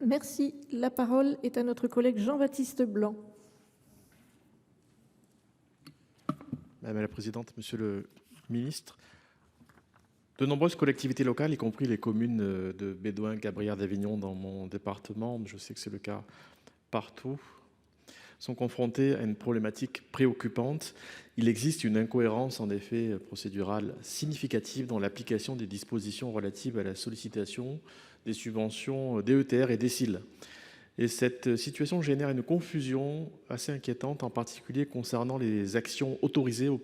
Merci. La parole est à notre collègue Jean-Baptiste Blanc. Madame la présidente, monsieur le ministre, de nombreuses collectivités locales, y compris les communes de Bédoin, Gabrière d'Avignon dans mon département, je sais que c'est le cas partout, sont confrontées à une problématique préoccupante. Il existe une incohérence en effet procédurale significative dans l'application des dispositions relatives à la sollicitation des subventions DETR et DSIL. Et cette situation génère une confusion assez inquiétante, en particulier concernant les actions autorisées au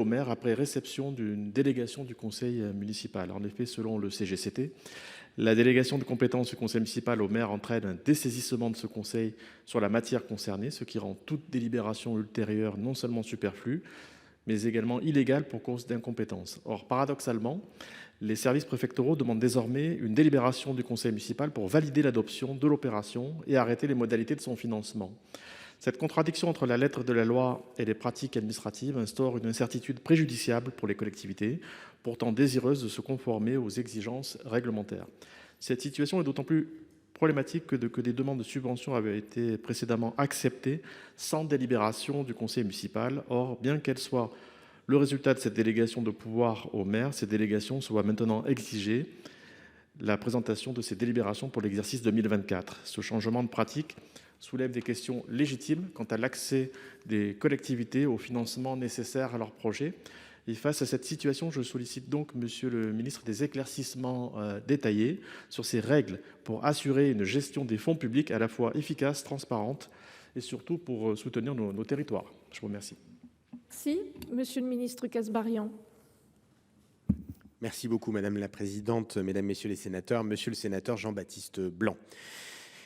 maire après réception d'une délégation du conseil municipal. En effet, selon le CGCT, la délégation de compétences du conseil municipal au maire entraîne un dessaisissement de ce conseil sur la matière concernée, ce qui rend toute délibération ultérieure non seulement superflue, mais également illégale pour cause d'incompétence. Or, paradoxalement, les services préfectoraux demandent désormais une délibération du conseil municipal pour valider l'adoption de l'opération et arrêter les modalités de son financement. Cette contradiction entre la lettre de la loi et les pratiques administratives instaure une incertitude préjudiciable pour les collectivités, pourtant désireuses de se conformer aux exigences réglementaires. Cette situation est d'autant plus problématique que des demandes de subventions avaient été précédemment acceptées sans délibération du conseil municipal. Or, bien qu'elles soient le résultat de cette délégation de pouvoir au maire, ces délégations se voient maintenant exiger la présentation de ces délibérations pour l'exercice 2024. Ce changement de pratique soulève des questions légitimes quant à l'accès des collectivités au financement nécessaire à leurs projets. Et face à cette situation, je sollicite donc, monsieur le ministre, des éclaircissements détaillés sur ces règles pour assurer une gestion des fonds publics à la fois efficace, transparente et surtout pour soutenir nos territoires. Je vous remercie. Merci. Monsieur le ministre Kasbarian. Merci beaucoup, madame la présidente, mesdames, messieurs les sénateurs. Monsieur le sénateur Jean-Baptiste Blanc,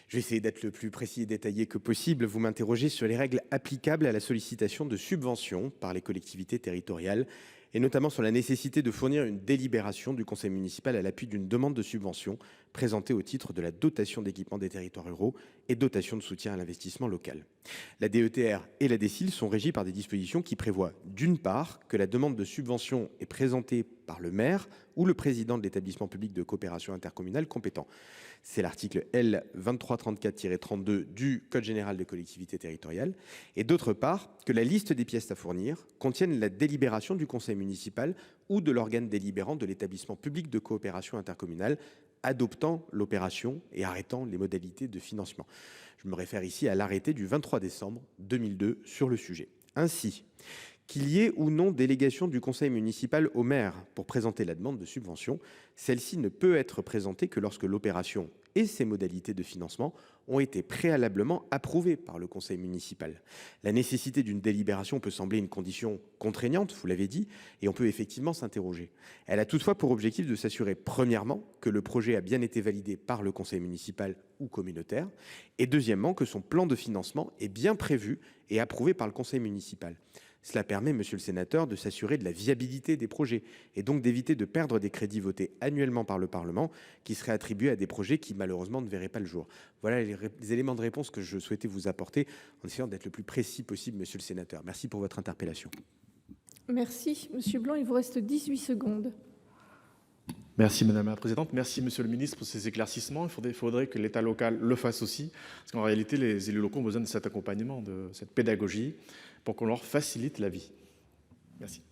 je vais essayer d'être le plus précis et détaillé que possible. Vous m'interrogez sur les règles applicables à la sollicitation de subventions par les collectivités territoriales et notamment sur la nécessité de fournir une délibération du conseil municipal à l'appui d'une demande de subvention présentée au titre de la dotation d'équipement des territoires ruraux et dotation de soutien à l'investissement local. La DETR et la DSIL sont régies par des dispositions qui prévoient d'une part que la demande de subvention est présentée par le maire ou le président de l'établissement public de coopération intercommunale compétent. C'est l'article L. 2334-32 du Code général des collectivités territoriales. Et d'autre part, que la liste des pièces à fournir contienne la délibération du conseil municipal ou de l'organe délibérant de l'établissement public de coopération intercommunale adoptant l'opération et arrêtant les modalités de financement. Je me réfère ici à l'arrêté du 23 décembre 2002 sur le sujet. Ainsi, qu'il y ait ou non délégation du conseil municipal au maire pour présenter la demande de subvention, celle-ci ne peut être présentée que lorsque l'opération et ses modalités de financement ont été préalablement approuvées par le conseil municipal. La nécessité d'une délibération peut sembler une condition contraignante, vous l'avez dit, et on peut effectivement s'interroger. Elle a toutefois pour objectif de s'assurer premièrement que le projet a bien été validé par le conseil municipal ou communautaire, et deuxièmement que son plan de financement est bien prévu et approuvé par le conseil municipal. Cela permet, monsieur le sénateur, de s'assurer de la viabilité des projets et donc d'éviter de perdre des crédits votés annuellement par le Parlement qui seraient attribués à des projets qui malheureusement ne verraient pas le jour. Voilà les éléments de réponse que je souhaitais vous apporter en essayant d'être le plus précis possible, monsieur le sénateur. Merci pour votre interpellation. Merci. Monsieur Blanc, il vous reste 18 secondes. Merci madame la présidente, merci monsieur le ministre pour ces éclaircissements. Il faudrait que l'État local le fasse aussi, parce qu'en réalité les élus locaux ont besoin de cet accompagnement, de cette pédagogie, pour qu'on leur facilite la vie. Merci.